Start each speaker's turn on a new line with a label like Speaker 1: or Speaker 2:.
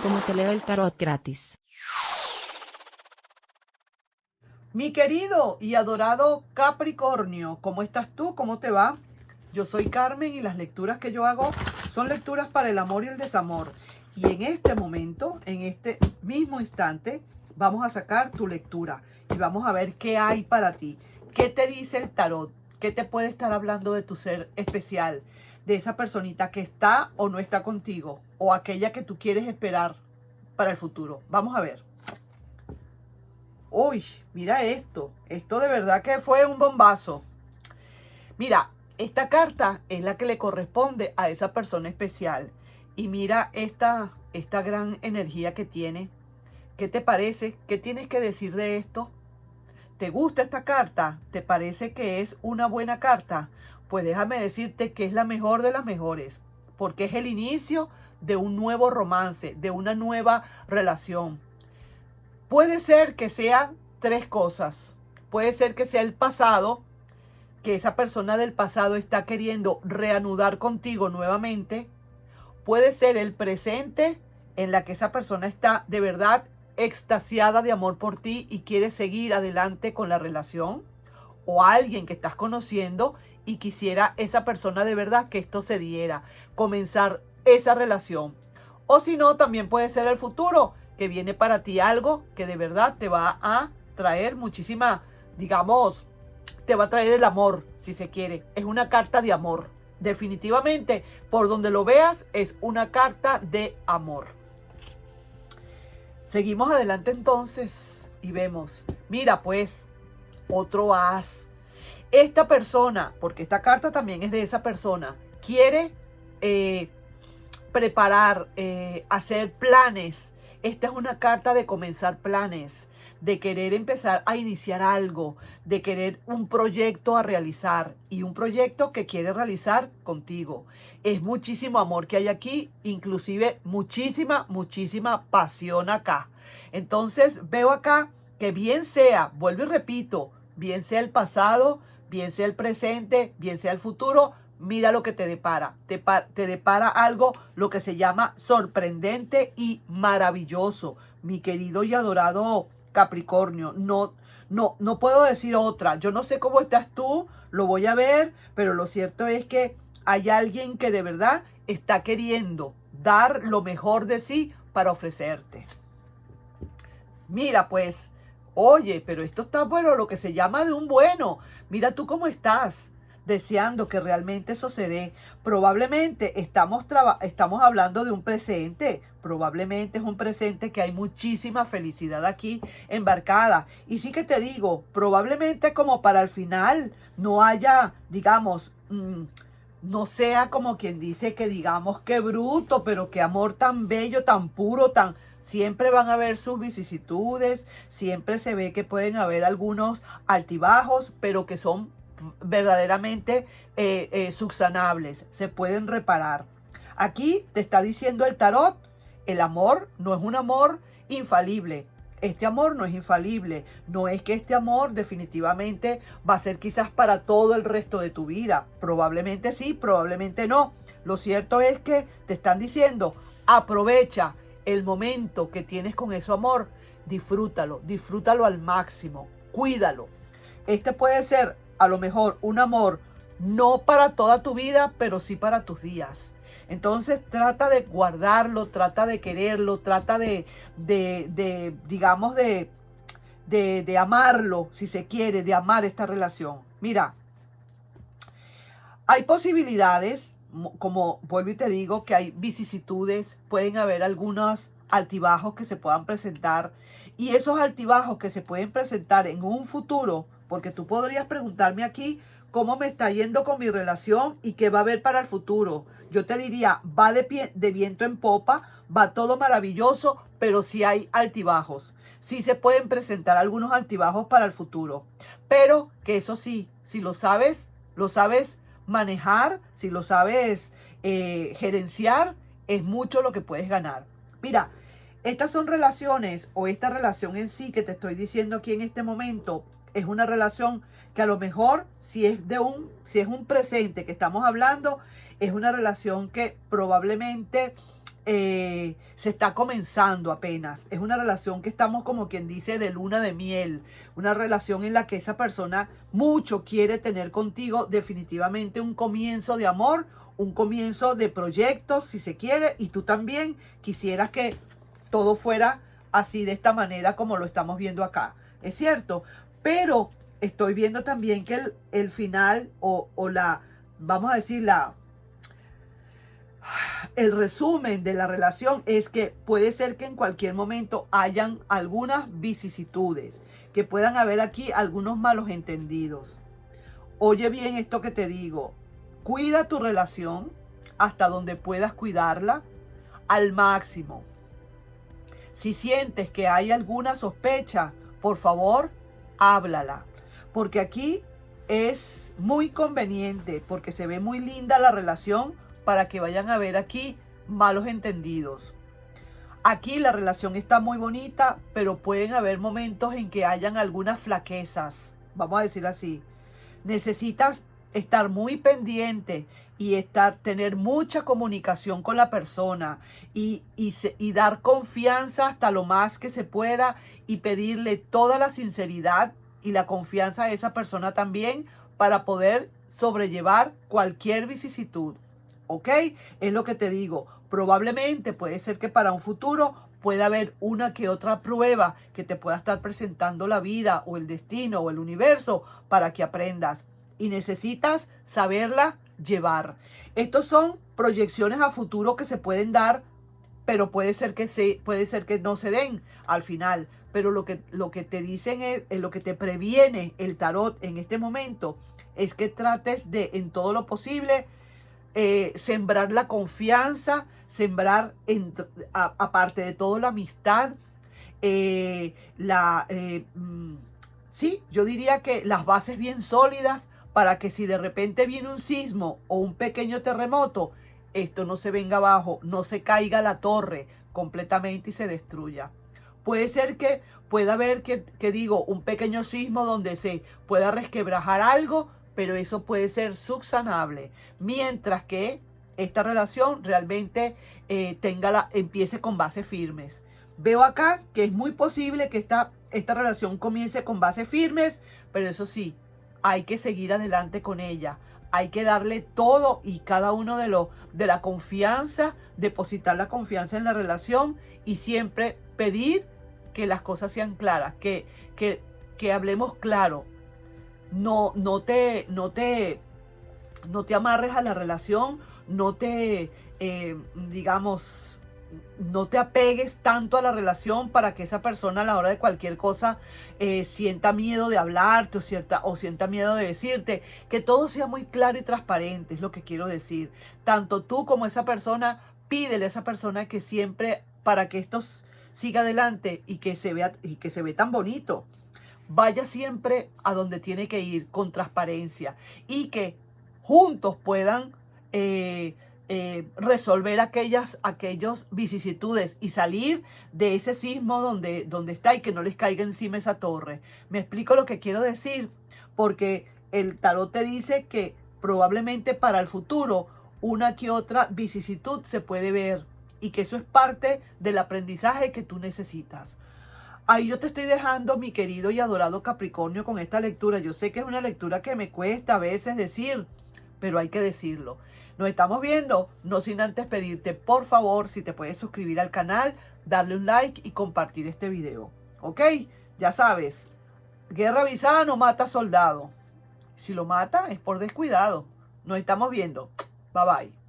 Speaker 1: como te leo el tarot gratis.
Speaker 2: Mi querido y adorado Capricornio, ¿cómo estás tú? ¿Cómo te va? Yo soy Carmen y las lecturas que yo hago son lecturas para el amor y el desamor. Y en este momento, en este mismo instante, vamos a sacar tu lectura y vamos a ver qué hay para ti. ¿Qué te dice el tarot? ¿Qué te puede estar hablando de tu ser especial? De esa personita que está o no está contigo, o aquella que tú quieres esperar para el futuro. Vamos a ver. Uy, mira esto. Esto de verdad que fue un bombazo. Mira, esta carta es la que le corresponde a esa persona especial. Y mira esta gran energía que tiene. ¿Qué te parece? ¿Qué tienes que decir de esto? ¿Te gusta esta carta? ¿Te parece que es una buena carta? Pues déjame decirte que es la mejor de las mejores. Porque es el inicio de un nuevo romance, de una nueva relación. Puede ser que sean tres cosas. Puede ser que sea el pasado, que esa persona del pasado está queriendo reanudar contigo nuevamente. Puede ser el presente, en la que esa persona está de verdad extasiada de amor por ti y quiere seguir adelante con la relación. O alguien que estás conociendo y quisiera esa persona de verdad que esto se diera, comenzar esa relación. O si no, también puede ser el futuro, que viene para ti algo que de verdad te va a traer muchísima, digamos, te va a traer el amor, si se quiere. Es una carta de amor. Definitivamente, por donde lo veas, es una carta de amor. Seguimos adelante entonces y vemos, mira pues, otro as. Esta persona, porque esta carta también es de esa persona, quiere preparar, hacer planes. Esta es una carta de comenzar planes, de querer empezar a iniciar algo, de querer un proyecto a realizar y un proyecto que quiere realizar contigo. Es muchísimo amor que hay aquí, inclusive muchísima pasión acá. Entonces veo acá que bien sea, vuelvo y repito, bien sea el pasado, bien sea el presente, bien sea el futuro, mira lo que te depara. Te depara algo, lo que se llama sorprendente y maravilloso. Mi querido y adorado Capricornio, no puedo decir otra. Yo no sé cómo estás tú, lo voy a ver, pero lo cierto es que hay alguien que de verdad está queriendo dar lo mejor de sí para ofrecerte. Mira pues, oye, pero esto está bueno, lo que se llama de un bueno. Mira tú cómo estás, deseando que realmente eso se dé. Probablemente estamos hablando de un presente. Probablemente es un presente que hay muchísima felicidad aquí embarcada. Y sí que te digo, probablemente como para el final no haya, digamos, no sea como quien dice que digamos qué bruto, pero qué amor tan bello, tan puro, tan... Siempre van a haber sus vicisitudes, siempre se ve que pueden haber algunos altibajos, pero que son verdaderamente subsanables, se pueden reparar. Aquí te está diciendo el tarot, el amor no es un amor infalible. Este amor no es infalible, no es que este amor definitivamente va a ser quizás para todo el resto de tu vida. Probablemente sí, probablemente no. Lo cierto es que te están diciendo, aprovecha el momento que tienes con ese amor, disfrútalo al máximo, cuídalo. Este puede ser a lo mejor un amor no para toda tu vida, pero sí para tus días. Entonces trata de guardarlo, trata de quererlo, trata digamos, de amarlo, si se quiere, de amar esta relación. Mira, hay posibilidades, como vuelvo y te digo, que hay vicisitudes, pueden haber algunos altibajos que se puedan presentar. Y esos altibajos que se pueden presentar en un futuro, porque tú podrías preguntarme aquí cómo me está yendo con mi relación y qué va a haber para el futuro. Yo te diría, va de viento en popa, va todo maravilloso, pero sí hay altibajos. Sí se pueden presentar algunos altibajos para el futuro. Pero que eso sí, si lo sabes manejar, si lo sabes gerenciar, es mucho lo que puedes ganar. Mira, estas son relaciones, o esta relación en sí que te estoy diciendo aquí en este momento, es una relación que a lo mejor si es un presente que estamos hablando, es una relación que probablemente se está comenzando apenas. Es una relación que estamos, como quien dice, de luna de miel. Una relación en la que esa persona mucho quiere tener contigo. Definitivamente un comienzo de amor, un comienzo de proyectos, si se quiere. Y tú también quisieras que todo fuera así, de esta manera como lo estamos viendo acá. Es cierto, pero estoy viendo también que el final o la, vamos a decir, el resumen de la relación es que puede ser que en cualquier momento hayan algunas vicisitudes, que puedan haber aquí algunos malos entendidos. Oye bien esto que te digo, cuida tu relación hasta donde puedas cuidarla al máximo. Si sientes que hay alguna sospecha, por favor, háblala, porque aquí es muy conveniente, porque se ve muy linda la relación, para que vayan a ver aquí malos entendidos. Aquí la relación está muy bonita, pero pueden haber momentos en que hayan algunas flaquezas, vamos a decir así. Necesitas estar muy pendiente y tener mucha comunicación con la persona y dar confianza hasta lo más que se pueda y pedirle toda la sinceridad y la confianza a esa persona también para poder sobrellevar cualquier vicisitud. ¿Ok? Es lo que te digo. Probablemente puede ser que para un futuro pueda haber una que otra prueba que te pueda estar presentando la vida o el destino o el universo para que aprendas. Y necesitas saberla llevar. Estos son proyecciones a futuro que se pueden dar, pero puede ser que no se den al final. Pero lo que te dicen es lo que te previene el tarot en este momento es que trates de, en todo lo posible, sembrar la confianza, sembrar aparte de todo la amistad, sí, yo diría que las bases bien sólidas para que si de repente viene un sismo o un pequeño terremoto, esto no se venga abajo, no se caiga la torre completamente y se destruya. Puede ser que pueda haber, que digo, un pequeño sismo donde se pueda resquebrajar algo, pero eso puede ser subsanable, mientras que esta relación realmente empiece con bases firmes. Veo acá que es muy posible que esta relación comience con bases firmes, pero eso sí, hay que seguir adelante con ella. Hay que darle todo y cada uno de la confianza, depositar la confianza en la relación y siempre pedir que las cosas sean claras, que hablemos claro. No te amarres a la relación, digamos, no te apegues tanto a la relación para que esa persona a la hora de cualquier cosa sienta miedo de hablarte o sienta miedo de decirte. Que todo sea muy claro y transparente, es lo que quiero decir. Tanto tú como esa persona, pídele a esa persona que siempre, para que esto siga adelante y que se ve tan bonito, vaya siempre a donde tiene que ir con transparencia y que juntos puedan resolver aquellos vicisitudes y salir de ese sismo donde está y que no les caiga encima esa torre. Me explico lo que quiero decir, porque el tarot te dice que probablemente para el futuro una que otra vicisitud se puede ver y que eso es parte del aprendizaje que tú necesitas. Ahí yo te estoy dejando, mi querido y adorado Capricornio, con esta lectura. Yo sé que es una lectura que me cuesta a veces decir, pero hay que decirlo. Nos estamos viendo, no sin antes pedirte, por favor, si te puedes suscribir al canal, darle un like y compartir este video. ¿Ok? Ya sabes, guerra avisada no mata soldado. Si lo mata es por descuidado. Nos estamos viendo. Bye bye.